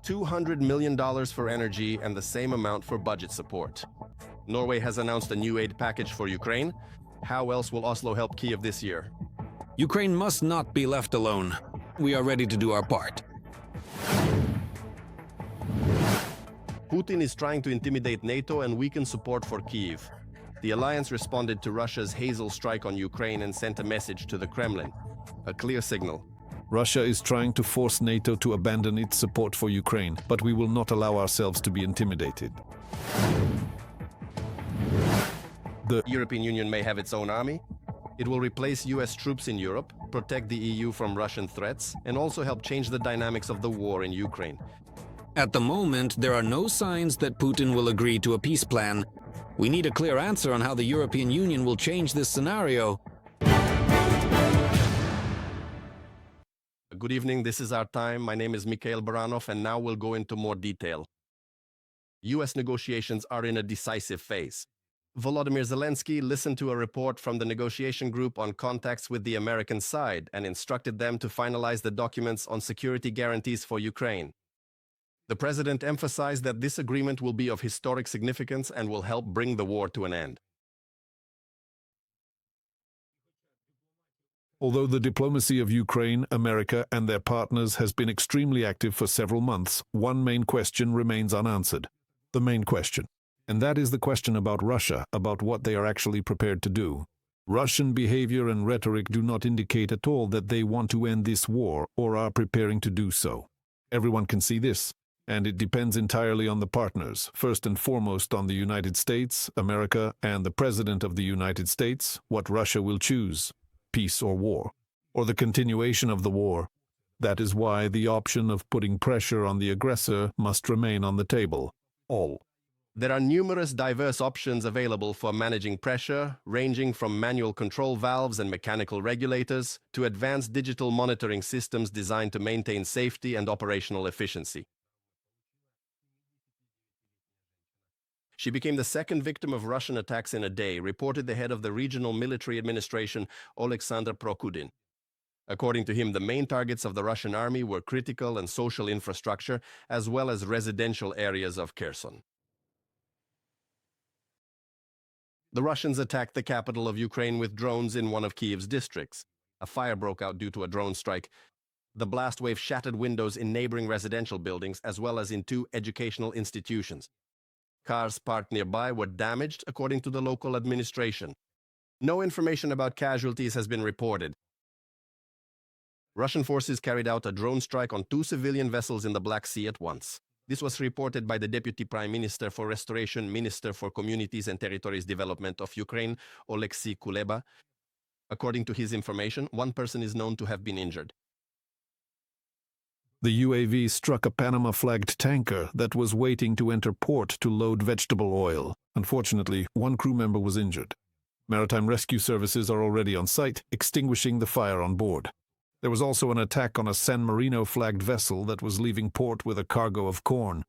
$200 million for energy and the same amount for budget support. Norway has announced a new aid package for Ukraine. How else will Oslo help Kyiv this year? Ukraine must not be left alone. We are ready to do our part. Putin is trying to intimidate NATO and weaken support for Kyiv. The alliance responded to Russia's Hazel strike on Ukraine and sent a message to the Kremlin. A clear signal. Russia is trying to force NATO to abandon its support for Ukraine, but we will not allow ourselves to be intimidated. The European Union may have its own army. It will replace US troops in Europe, protect the EU from Russian threats, and also help change the dynamics of the war in Ukraine. At the moment, there are no signs that Putin will agree to a peace plan. We need a clear answer on how the European Union will change this scenario. Good evening, this is our time. My name is Mikhail Baranov, and now we'll go into more detail. US negotiations are in a decisive phase. Volodymyr Zelensky listened to a report from the negotiation group on contacts with the American side and instructed them to finalize the documents on security guarantees for Ukraine. The president emphasized that this agreement will be of historic significance and will help bring the war to an end. Although the diplomacy of Ukraine, America, and their partners has been extremely active for several months, one main question remains unanswered. The main question. And that is the question about Russia, about what they are actually prepared to do. Russian behavior and rhetoric do not indicate at all that they want to end this war or are preparing to do so. Everyone can see this, and it depends entirely on the partners, first and foremost on the United States, America, and the President of the United States, what Russia will choose. Peace or war, or the continuation of the war. That is why the option of putting pressure on the aggressor must remain on the table. All. There are numerous diverse options available for managing pressure, ranging from manual control valves and mechanical regulators to advanced digital monitoring systems designed to maintain safety and operational efficiency. She became the second victim of Russian attacks in a day, reported the head of the regional military administration, Oleksandr Prokudin. According to him, the main targets of the Russian army were critical and social infrastructure, as well as residential areas of Kherson. The Russians attacked the capital of Ukraine with drones in one of Kyiv's districts. A fire broke out due to a drone strike. The blast wave shattered windows in neighboring residential buildings, as well as in two educational institutions. Cars parked nearby were damaged, according to the local administration. No information about casualties has been reported. Russian forces carried out a drone strike on two civilian vessels in the Black Sea at once. This was reported by the Deputy Prime Minister for Restoration, Minister for Communities and Territories Development of Ukraine, Oleksiy Kuleba. According to his information, one person is known to have been injured. The UAV struck a Panama-flagged tanker that was waiting to enter port to load vegetable oil. Unfortunately, one crew member was injured. Maritime rescue services are already on site, extinguishing the fire on board. There was also an attack on a San Marino-flagged vessel that was leaving port with a cargo of corn.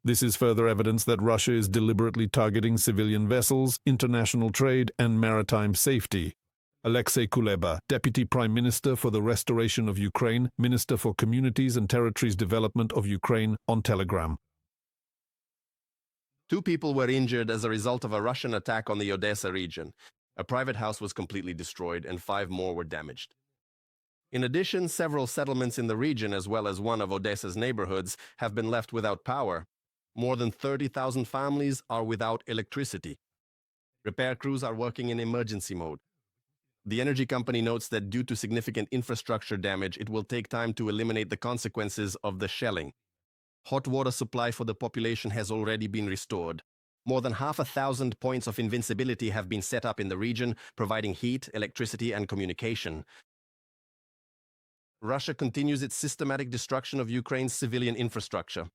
This is further evidence that Russia is deliberately targeting civilian vessels, international trade, and maritime safety. Oleksiy Kuleba, Deputy Prime Minister for the Restoration of Ukraine, Minister for Communities and Territories Development of Ukraine, on Telegram. 2 people were injured as a result of a Russian attack on the Odessa region. A private house was completely destroyed and 5 more were damaged. In addition, several settlements in the region, as well as one of Odessa's neighborhoods, have been left without power. More than 30,000 families are without electricity. Repair crews are working in emergency mode. The energy company notes that due to significant infrastructure damage, it will take time to eliminate the consequences of the shelling. Hot water supply for the population has already been restored. More than 500,000 points of invincibility have been set up in the region, providing heat, electricity, and communication. Russia continues its systematic destruction of Ukraine's civilian infrastructure.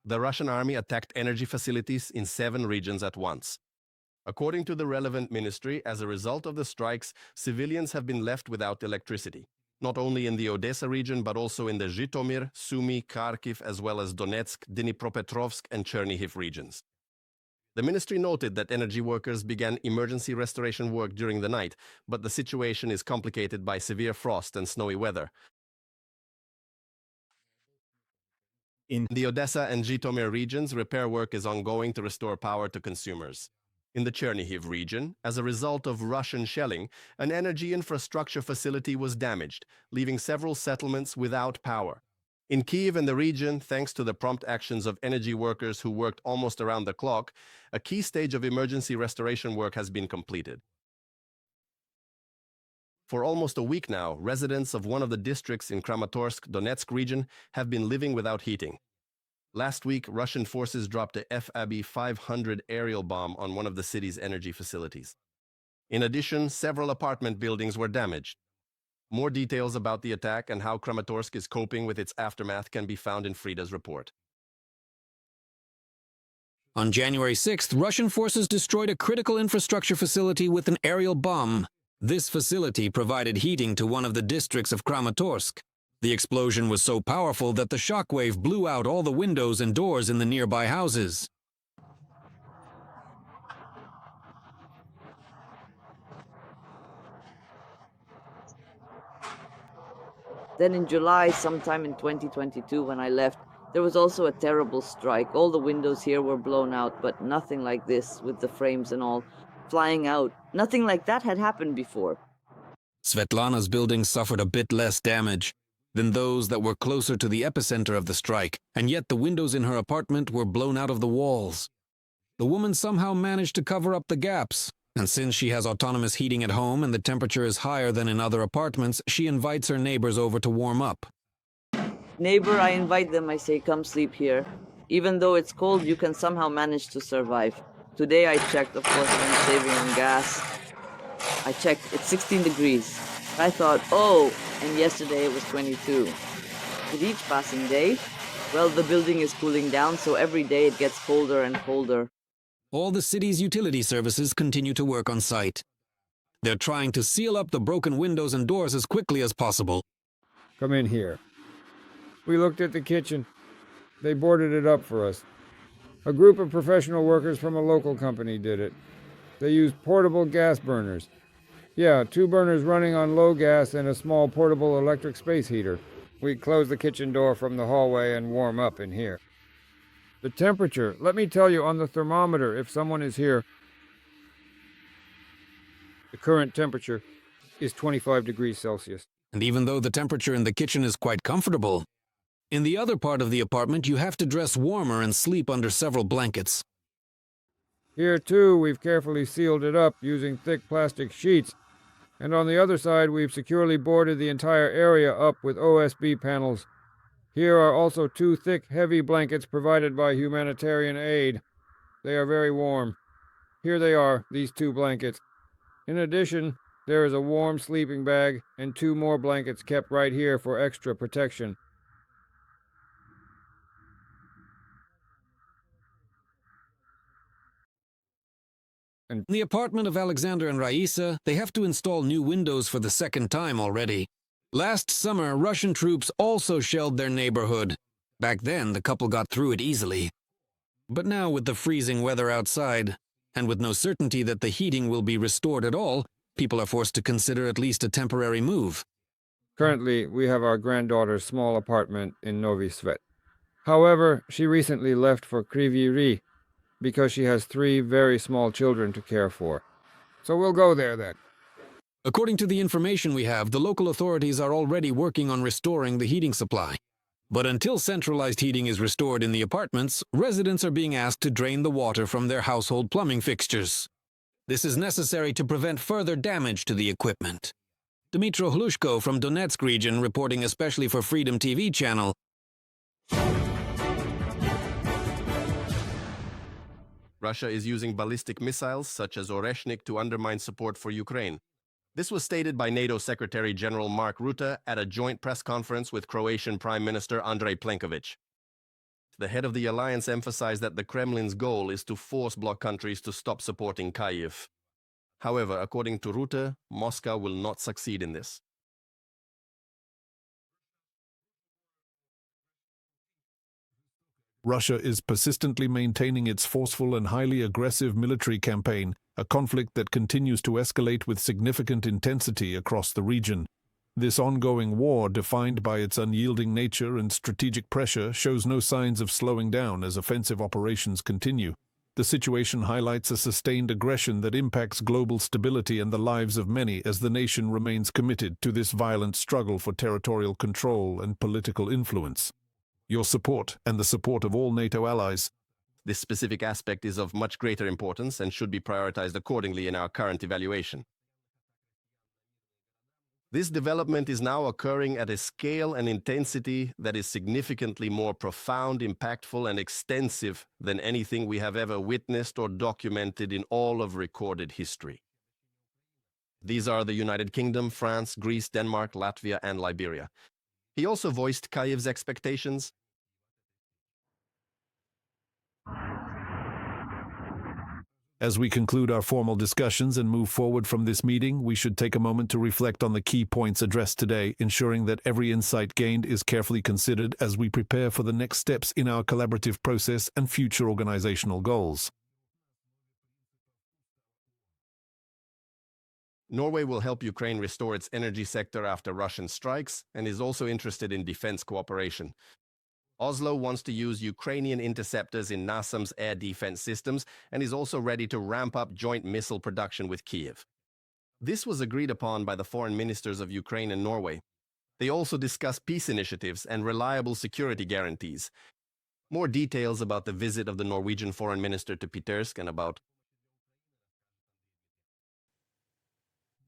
The Russian army attacked energy facilities in 7 regions at once. According to the relevant ministry, as a result of the strikes, civilians have been left without electricity, not only in the Odessa region, but also in the Zhytomyr, Sumy, Kharkiv, as well as Donetsk, Dnipropetrovsk, and Chernihiv regions. The ministry noted that energy workers began emergency restoration work during the night, but the situation is complicated by severe frost and snowy weather. In the Odessa and Zhytomyr regions, repair work is ongoing to restore power to consumers. In the Chernihiv region, as a result of Russian shelling, an energy infrastructure facility was damaged, leaving several settlements without power. In Kyiv and the region, thanks to the prompt actions of energy workers who worked almost around the clock, a key stage of emergency restoration work has been completed. For almost a week now, residents of one of the districts in Kramatorsk, Donetsk region have been living without heating. Last week, Russian forces dropped a FAB-500 aerial bomb on one of the city's energy facilities. In addition, several apartment buildings were damaged. More details about the attack and how Kramatorsk is coping with its aftermath can be found in Frida's report. On January 6th, Russian forces destroyed a critical infrastructure facility with an aerial bomb. This facility provided heating to one of the districts of Kramatorsk. The explosion was so powerful that the shockwave blew out all the windows and doors in the nearby houses. Then in July, sometime in 2022 when I left, there was also a terrible strike. All the windows here were blown out, but nothing like this, with the frames and all flying out. Nothing like that had happened before. Svetlana's building suffered a bit less damage than those that were closer to the epicenter of the strike, and yet the windows in her apartment were blown out of the walls. The woman somehow managed to cover up the gaps, and since she has autonomous heating at home and the temperature is higher than in other apartments, she invites her neighbors over to warm up. Neighbor, I invite them, I say, come sleep here. Even though it's cold, you can somehow manage to survive. Today I checked, of course, I'm saving on gas. I checked, it's 16 degrees. I thought, oh, and yesterday it was 22. With each passing day, well, the building is cooling down, so every day it gets colder and colder. All the city's utility services continue to work on site. They're trying to seal up the broken windows and doors as quickly as possible. Come in here. We looked at the kitchen. They boarded it up for us. A group of professional workers from a local company did it. They used portable gas burners. Yeah, 2 burners running on low gas and a small portable electric space heater. We close the kitchen door from the hallway and warm up in here. The temperature, let me tell you on the thermometer if someone is here. The current temperature is 25 degrees Celsius. And even though the temperature in the kitchen is quite comfortable, in the other part of the apartment you have to dress warmer and sleep under several blankets. Here, too, we've carefully sealed it up using thick plastic sheets. And on the other side, we've securely boarded the entire area up with OSB panels. Here are also 2 thick, heavy blankets provided by humanitarian aid. They are very warm. Here they are, these 2 blankets. In addition, there is a warm sleeping bag and 2 more blankets kept right here for extra protection. In the apartment of Alexander and Raisa, they have to install new windows for the 2nd time already. Last summer, Russian troops also shelled their neighborhood. Back then, the couple got through it easily. But now, with the freezing weather outside, and with no certainty that the heating will be restored at all, people are forced to consider at least a temporary move. Currently, we have our granddaughter's small apartment in Novi Svet. However, she recently left for Kryvyi Rih because she has 3 very small children to care for. So we'll go there then. According to the information we have, the local authorities are already working on restoring the heating supply. But until centralized heating is restored in the apartments, residents are being asked to drain the water from their household plumbing fixtures. This is necessary to prevent further damage to the equipment. Dmytro Hlushko from Donetsk region, reporting especially for Freedom TV channel. Russia is using ballistic missiles such as Oreshnik to undermine support for Ukraine. This was stated by NATO Secretary General Mark Rutte at a joint press conference with Croatian Prime Minister Andrej Plenković. The head of the alliance emphasized that the Kremlin's goal is to force bloc countries to stop supporting Kyiv. However, according to Rutte, Moscow will not succeed in this. Russia is persistently maintaining its forceful and highly aggressive military campaign, a conflict that continues to escalate with significant intensity across the region. This ongoing war, defined by its unyielding nature and strategic pressure, shows no signs of slowing down as offensive operations continue. The situation highlights a sustained aggression that impacts global stability and the lives of many as the nation remains committed to this violent struggle for territorial control and political influence. Your support, and the support of all NATO allies. This specific aspect is of much greater importance and should be prioritized accordingly in our current evaluation. This development is now occurring at a scale and intensity that is significantly more profound, impactful, and extensive than anything we have ever witnessed or documented in all of recorded history. These are the United Kingdom, France, Greece, Denmark, Latvia, and Liberia. He also voiced Kyiv's expectations. As we conclude our formal discussions and move forward from this meeting, we should take a moment to reflect on the key points addressed today, ensuring that every insight gained is carefully considered as we prepare for the next steps in our collaborative process and future organizational goals. Norway will help Ukraine restore its energy sector after Russian strikes and is also interested in defense cooperation. Oslo wants to use Ukrainian interceptors in NASAM's air defense systems and is also ready to ramp up joint missile production with Kyiv. This was agreed upon by the foreign ministers of Ukraine and Norway. They also discussed peace initiatives and reliable security guarantees. More details about the visit of the Norwegian foreign minister to Pokrovsk and about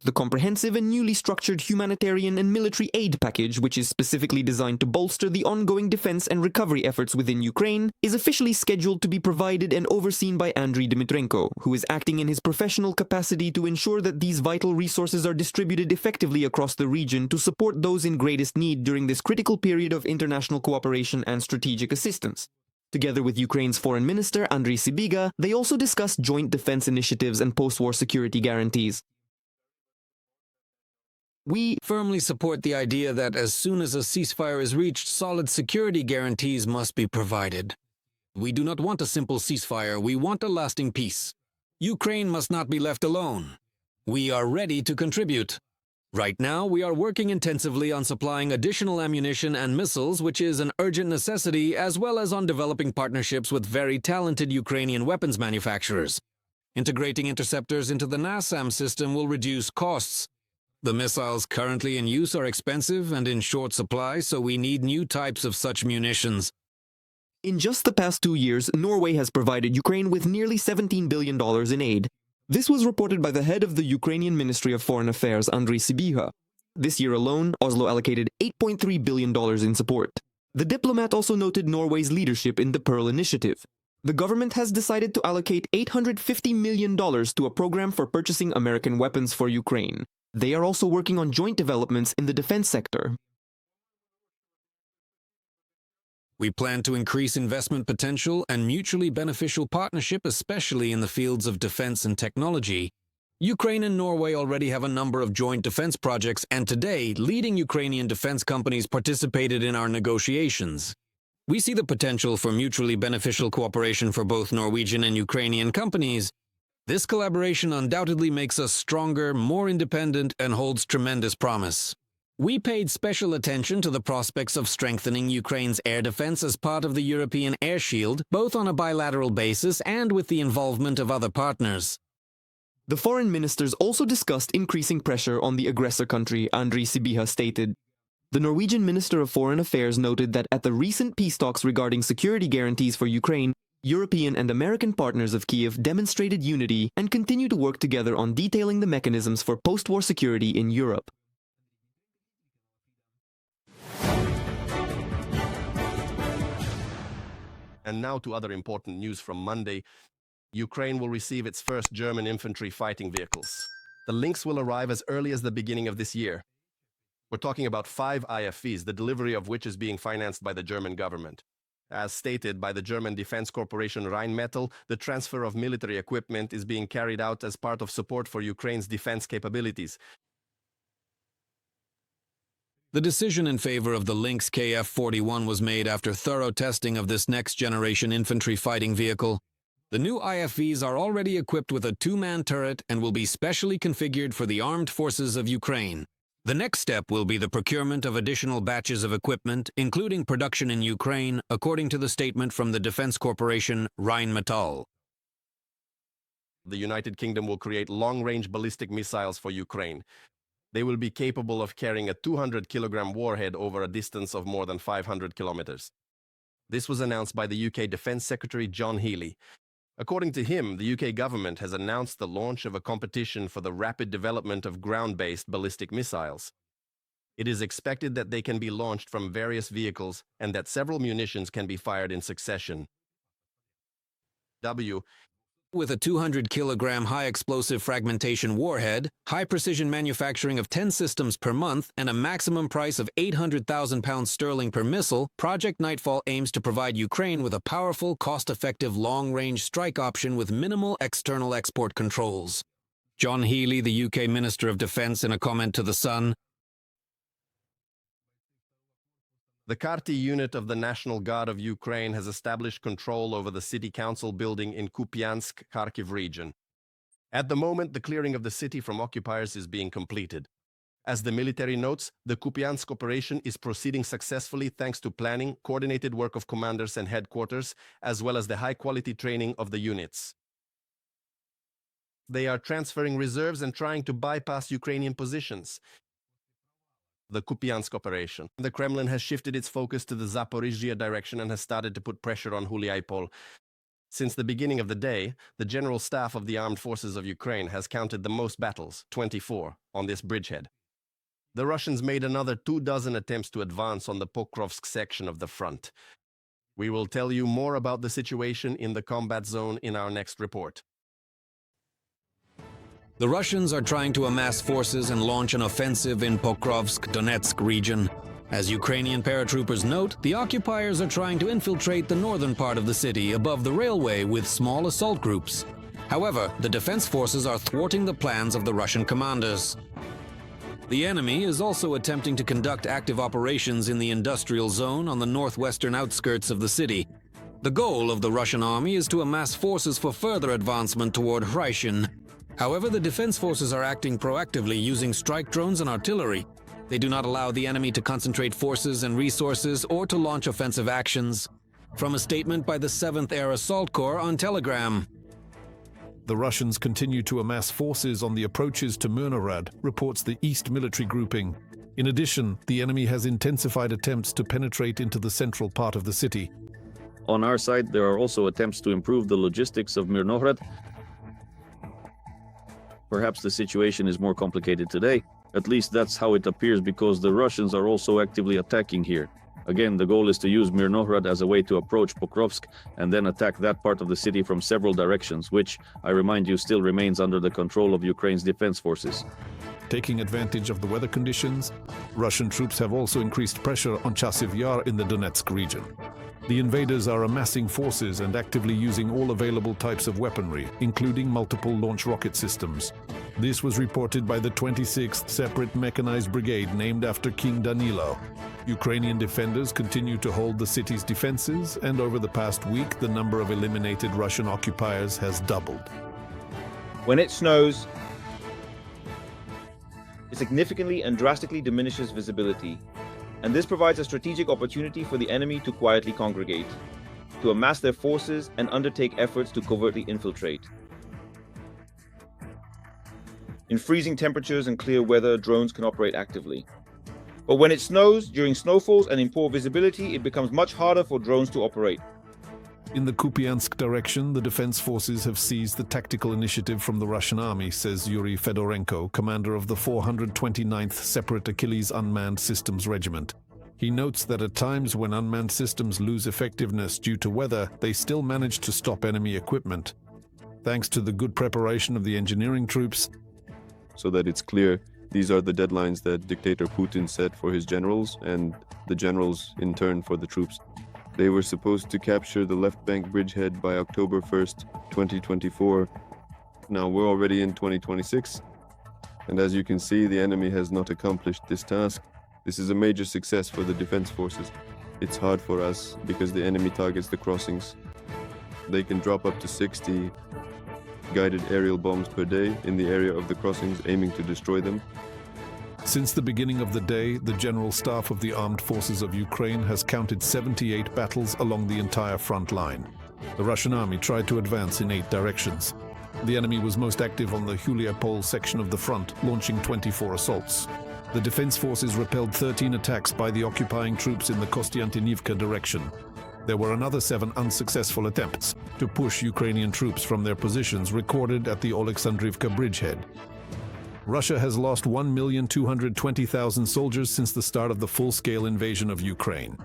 the comprehensive and newly structured humanitarian and military aid package, which is specifically designed to bolster the ongoing defense and recovery efforts within Ukraine, is officially scheduled to be provided and overseen by Andriy Dmitrenko, who is acting in his professional capacity to ensure that these vital resources are distributed effectively across the region to support those in greatest need during this critical period of international cooperation and strategic assistance. Together with Ukraine's foreign minister, Andriy Sybiga, they also discussed joint defense initiatives and post-war security guarantees. We firmly support the idea that as soon as a ceasefire is reached, solid security guarantees must be provided. We do not want a simple ceasefire, we want a lasting peace. Ukraine must not be left alone. We are ready to contribute. Right now, we are working intensively on supplying additional ammunition and missiles, which is an urgent necessity, as well as on developing partnerships with very talented Ukrainian weapons manufacturers. Integrating interceptors into the NASAM system will reduce costs. The missiles currently in use are expensive and in short supply, so we need new types of such munitions. In just the past 2 years, Norway has provided Ukraine with nearly $17 billion in aid. This was reported by the head of the Ukrainian Ministry of Foreign Affairs, Andriy Sybiga. This year alone, Oslo allocated $8.3 billion in support. The diplomat also noted Norway's leadership in the Pearl Initiative. The government has decided to allocate $850 million to a program for purchasing American weapons for Ukraine. They are also working on joint developments in the defense sector. We plan to increase investment potential and mutually beneficial partnership, especially in the fields of defense and technology. Ukraine and Norway already have a number of joint defense projects, and today, leading Ukrainian defense companies participated in our negotiations. We see the potential for mutually beneficial cooperation for both Norwegian and Ukrainian companies. This collaboration undoubtedly makes us stronger, more independent, and holds tremendous promise. We paid special attention to the prospects of strengthening Ukraine's air defense as part of the European Air Shield, both on a bilateral basis and with the involvement of other partners. The foreign ministers also discussed increasing pressure on the aggressor country, Andriy Sybiga stated. The Norwegian Minister of Foreign Affairs noted that at the recent peace talks regarding security guarantees for Ukraine, European and American partners of Kyiv demonstrated unity and continue to work together on detailing the mechanisms for post-war security in Europe. And now to other important news from Monday. Ukraine will receive its first German infantry fighting vehicles. The Lynx will arrive as early as the beginning of this year. We're talking about 5 IFVs, the delivery of which is being financed by the German government. As stated by the German defense corporation Rheinmetall, the transfer of military equipment is being carried out as part of support for Ukraine's defense capabilities. The decision in favor of the Lynx KF-41 was made after thorough testing of this next-generation infantry fighting vehicle. The new IFVs are already equipped with a 2-man turret and will be specially configured for the armed forces of Ukraine. The next step will be the procurement of additional batches of equipment, including production in Ukraine, according to the statement from the defense corporation Rheinmetall. The United Kingdom will create long-range ballistic missiles for Ukraine. They will be capable of carrying a 200-kilogram warhead over a distance of more than 500 kilometers. This was announced by the UK Defence Secretary John Healey. According to him, the UK government has announced the launch of a competition for the rapid development of ground-based ballistic missiles. It is expected that they can be launched from various vehicles and that several munitions can be fired in succession. With a 200-kilogram high-explosive fragmentation warhead, high-precision manufacturing of 10 systems per month, and a maximum price of £800,000 sterling per missile, Project Nightfall aims to provide Ukraine with a powerful, cost-effective long-range strike option with minimal external export controls. John Healey, the UK Minister of Defence, in a comment to The Sun, The Karty unit of the National Guard of Ukraine has established control over the city council building in Kupiansk, Kharkiv region. At the moment, the clearing of the city from occupiers is being completed. As the military notes, the Kupiansk operation is proceeding successfully thanks to planning, coordinated work of commanders and headquarters, as well as the high-quality training of the units. They are transferring reserves and trying to bypass Ukrainian positions. The Kupiansk operation. The Kremlin has shifted its focus to the Zaporizhzhia direction and has started to put pressure on Huliaipol. Since the beginning of the day, the General Staff of the Armed Forces of Ukraine has counted the most battles, 24, on this bridgehead. The Russians made another 24 attempts to advance on the Pokrovsk section of the front. We will tell you more about the situation in the combat zone in our next report. the Russians are trying to amass forces and launch an offensive in Pokrovsk, Donetsk region. As Ukrainian paratroopers note, the occupiers are trying to infiltrate the northern part of the city above the railway with small assault groups. However, the defense forces are thwarting the plans of the Russian commanders. The enemy is also attempting to conduct active operations in the industrial zone on the northwestern outskirts of the city. The goal of the Russian army is to amass forces for further advancement toward Hryshyn. However, the defense forces are acting proactively using strike drones and artillery. They do not allow the enemy to concentrate forces and resources or to launch offensive actions. From a statement by the 7th Air Assault Corps on Telegram. The Russians continue to amass forces on the approaches to Myrnorad, reports the East Military Grouping. In addition, the enemy has intensified attempts to penetrate into the central part of the city. On our side, there are also attempts to improve the logistics of Myrnorad. Perhaps the situation is more complicated today. At least that's how it appears, because the Russians are also actively attacking here. Again, the goal is to use Myrnorad as a way to approach Pokrovsk and then attack that part of the city from several directions, which, I remind you, still remains under the control of Ukraine's defense forces. Taking advantage of the weather conditions, Russian troops have also increased pressure on Chasiv Yar in the Donetsk region. The invaders are amassing forces and actively using all available types of weaponry, including multiple launch rocket systems. This was reported by the 26th Separate Mechanized Brigade, named after King Danilo. Ukrainian defenders continue to hold the city's defenses, and over the past week, the number of eliminated Russian occupiers has doubled. When it snows, it significantly and drastically diminishes visibility, and this provides a strategic opportunity for the enemy to quietly congregate, to amass their forces and undertake efforts to covertly infiltrate. In freezing temperatures and clear weather, drones can operate actively. But when it snows, during snowfalls and in poor visibility, it becomes much harder for drones to operate. In the Kupiansk direction, the defense forces have seized the tactical initiative from the Russian army, says Yuri Fedorenko, commander of the 429th Separate Achilles Unmanned Systems Regiment. He notes that at times when unmanned systems lose effectiveness due to weather, they still manage to stop enemy equipment. Thanks to the good preparation of the engineering troops, so that it's clear, these are the deadlines that dictator Putin set for his generals, and the generals in turn for the troops. They were supposed to capture the left bank bridgehead by October 1st, 2024. Now we're already in 2026, and as you can see, the enemy has not accomplished this task. This is a major success for the defense forces. It's hard for us because the enemy targets the crossings. They can drop up to 60 guided aerial bombs per day in the area of the crossings, aiming to destroy them. Since the beginning of the day, the General Staff of the Armed Forces of Ukraine has counted 78 battles along the entire front line. The Russian army tried to advance in 8 directions. The enemy was most active on the Huliapol section of the front, launching 24 assaults. The defense forces repelled 13 attacks by the occupying troops in the Kostiantynivka direction. There were another 7 unsuccessful attempts to push Ukrainian troops from their positions recorded at the Oleksandrivka bridgehead. Russia has lost 1,220,000 soldiers since the start of the full-scale invasion of Ukraine.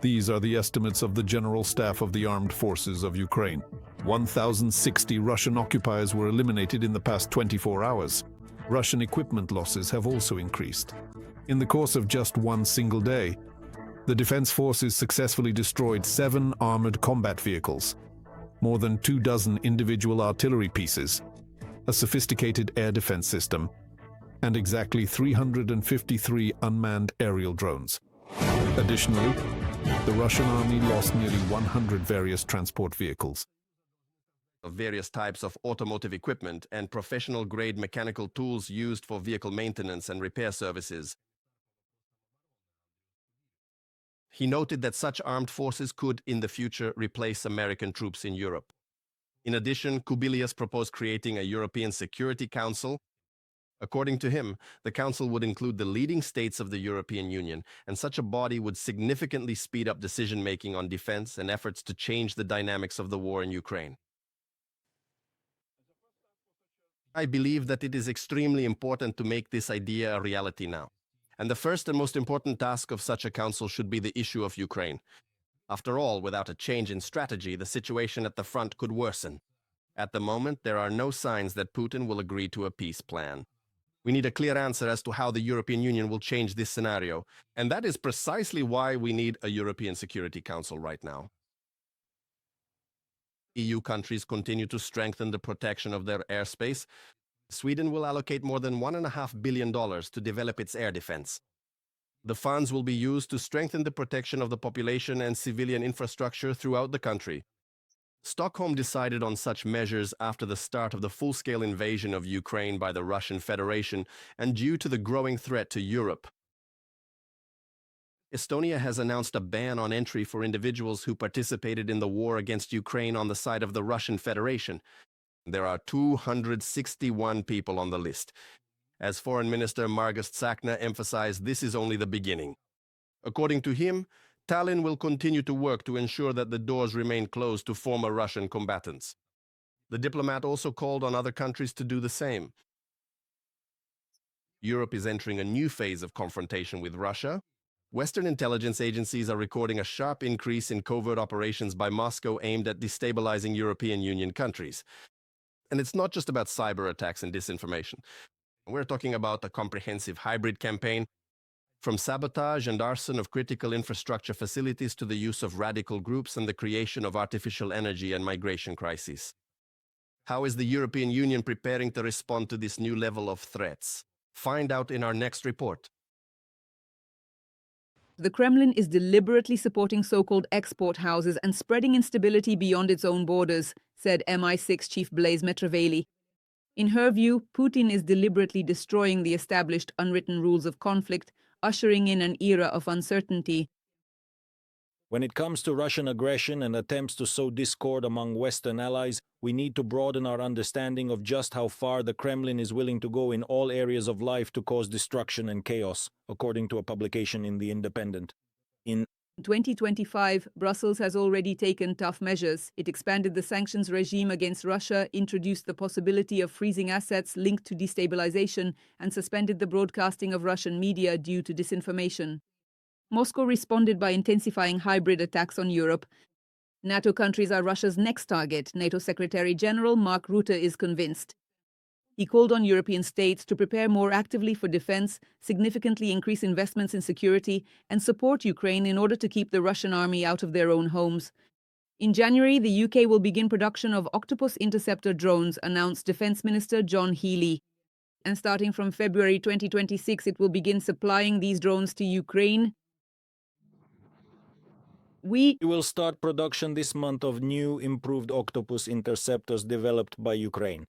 These are the estimates of the General Staff of the Armed Forces of Ukraine. 1,060 Russian occupiers were eliminated in the past 24 hours. Russian equipment losses have also increased. In the course of just one single day, the defense forces successfully destroyed 7 armored combat vehicles, more than 24 individual artillery pieces, a sophisticated air defense system, and exactly 353 unmanned aerial drones. Additionally, the Russian army lost nearly 100 various transport vehicles. Of various types of automotive equipment and professional-grade mechanical tools used for vehicle maintenance and repair services. He noted that such armed forces could, in the future, replace American troops in Europe. In addition, Kubilius proposed creating a European Security Council. According to him, the council would include the leading states of the European Union, and such a body would significantly speed up decision-making on defense and efforts to change the dynamics of the war in Ukraine. I believe that it is extremely important to make this idea a reality now. And the first and most important task of such a council should be the issue of Ukraine. After all, without a change in strategy, the situation at the front could worsen. At the moment, there are no signs that Putin will agree to a peace plan. We need a clear answer as to how the European Union will change this scenario, and that is precisely why we need a European Security Council right now. EU countries continue to strengthen the protection of their airspace. Sweden will allocate more than $1.5 billion to develop its air defense. The funds will be used to strengthen the protection of the population and civilian infrastructure throughout the country. Stockholm decided on such measures after the start of the full-scale invasion of Ukraine by the Russian Federation and due to the growing threat to Europe. Estonia has announced a ban on entry for individuals who participated in the war against Ukraine on the side of the Russian Federation. There are 261 people on the list. As Foreign Minister Margus Tsakna emphasized, this is only the beginning. According to him, Tallinn will continue to work to ensure that the doors remain closed to former Russian combatants. The diplomat also called on other countries to do the same. Europe is entering a new phase of confrontation with Russia. Western intelligence agencies are recording a sharp increase in covert operations by Moscow aimed at destabilizing European Union countries. And it's not just about cyber attacks and disinformation. We're talking about a comprehensive hybrid campaign, from sabotage and arson of critical infrastructure facilities to the use of radical groups and the creation of artificial energy and migration crises. How is the European Union preparing to respond to this new level of threats? Find out in our next report. The Kremlin is deliberately supporting so-called export houses and spreading instability beyond its own borders, said MI6 chief Blaise Metreveli. In her view, Putin is deliberately destroying the established unwritten rules of conflict, ushering in an era of uncertainty. When it comes to Russian aggression and attempts to sow discord among Western allies, we need to broaden our understanding of just how far the Kremlin is willing to go in all areas of life to cause destruction and chaos, according to a publication in The Independent. In 2025, Brussels has already taken tough measures. It expanded the sanctions regime against Russia, introduced the possibility of freezing assets linked to destabilization, and suspended the broadcasting of Russian media due to disinformation. Moscow responded by intensifying hybrid attacks on Europe. NATO countries are Russia's next target, NATO Secretary General Mark Rutte is convinced. He called on European states to prepare more actively for defense, significantly increase investments in security, and support Ukraine in order to keep the Russian army out of their own homes. In January, the UK will begin production of Octopus interceptor drones, announced Defense Minister John Healey. And starting from February 2026, it will begin supplying these drones to Ukraine. We will start production this month of new, improved Octopus interceptors developed by Ukraine.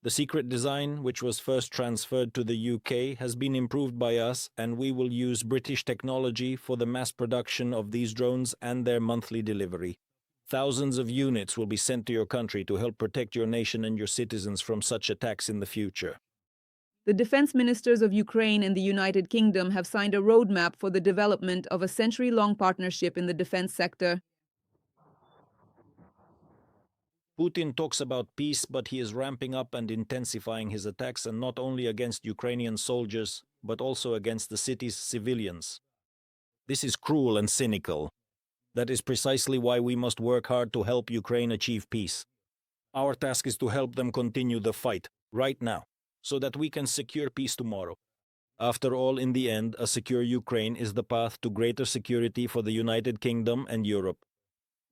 The secret design, which was first transferred to the UK, has been improved by us, and we will use British technology for the mass production of these drones and their monthly delivery. Thousands of units will be sent to your country to help protect your nation and your citizens from such attacks in the future. The defense ministers of Ukraine and the United Kingdom have signed a roadmap for the development of a century-long partnership in the defense sector. Putin talks about peace, but he is ramping up and intensifying his attacks, and not only against Ukrainian soldiers, but also against the city's civilians. This is cruel and cynical. That is precisely why we must work hard to help Ukraine achieve peace. Our task is to help them continue the fight, right now, so that we can secure peace tomorrow. After all, in the end, a secure Ukraine is the path to greater security for the United Kingdom and Europe.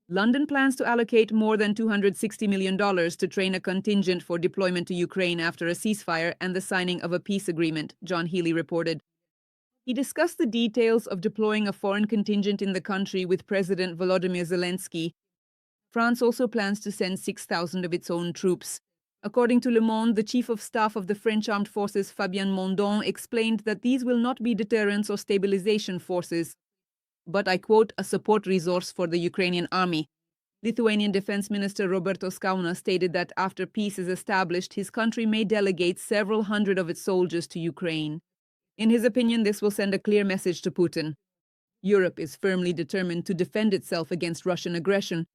London plans to allocate more than $260 million to train a contingent for deployment to Ukraine after a ceasefire and the signing of a peace agreement, John Healey reported. He discussed the details of deploying a foreign contingent in the country with President Volodymyr Zelensky. France also plans to send 6,000 of its own troops. According to Le Monde, the Chief of Staff of the French Armed Forces, Fabien Mondon, explained that these will not be deterrence or stabilization forces, but, I quote, a support resource for the Ukrainian army. Lithuanian Defense Minister Roberto Skauna stated that after peace is established, his country may delegate several hundred of its soldiers to Ukraine. In his opinion, this will send a clear message to Putin. Europe is firmly determined to defend itself against Russian aggression.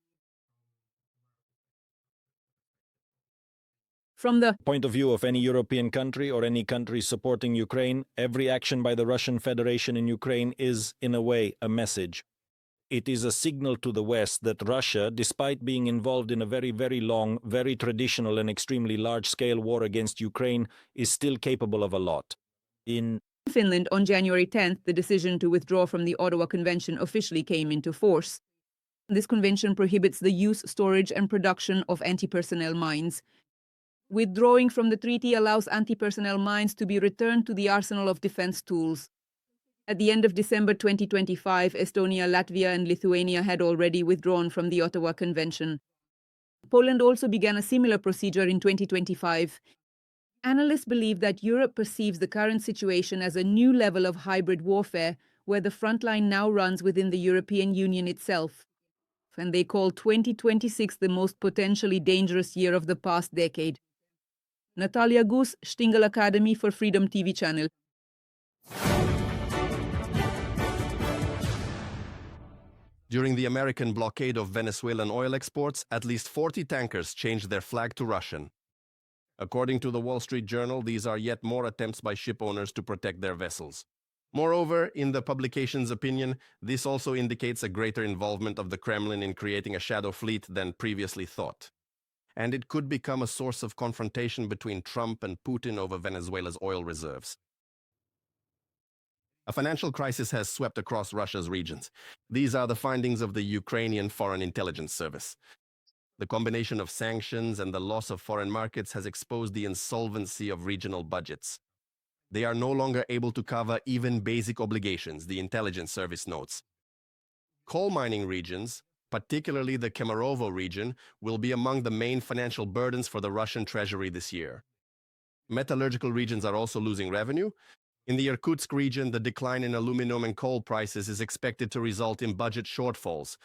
From the point of view of any European country or any country supporting Ukraine, every action by the Russian Federation in Ukraine is, in a way, a message. It is a signal to the West that Russia, despite being involved in a very, very long, very traditional and extremely large-scale war against Ukraine, is still capable of a lot. In Finland, on January 10th, the decision to withdraw from the Ottawa Convention officially came into force. This convention prohibits the use, storage, and production of anti-personnel mines. Withdrawing from the treaty allows anti-personnel mines to be returned to the arsenal of defense tools. At the end of December 2025, Estonia, Latvia, and Lithuania had already withdrawn from the Ottawa Convention. Poland also began a similar procedure in 2025. Analysts believe that Europe perceives the current situation as a new level of hybrid warfare, where the front line now runs within the European Union itself. And they call 2026 the most potentially dangerous year of the past decade. Natalia Gus, Stingel Academy for Freedom TV channel. During the American blockade of Venezuelan oil exports, at least 40 tankers changed their flag to Russian. According to the Wall Street Journal, these are yet more attempts by ship owners to protect their vessels. Moreover, in the publication's opinion, this also indicates a greater involvement of the Kremlin in creating a shadow fleet than previously thought. And it could become a source of confrontation between Trump and Putin over Venezuela's oil reserves. A financial crisis has swept across Russia's regions. These are the findings of the Ukrainian Foreign Intelligence Service. The combination of sanctions and the loss of foreign markets has exposed the insolvency of regional budgets. They are no longer able to cover even basic obligations, the intelligence service notes. Coal mining regions, particularly the Kemerovo region, will be among the main financial burdens for the Russian treasury this year. Metallurgical regions are also losing revenue. In the Irkutsk region, the decline in aluminum and coal prices is expected to result in budget shortfalls.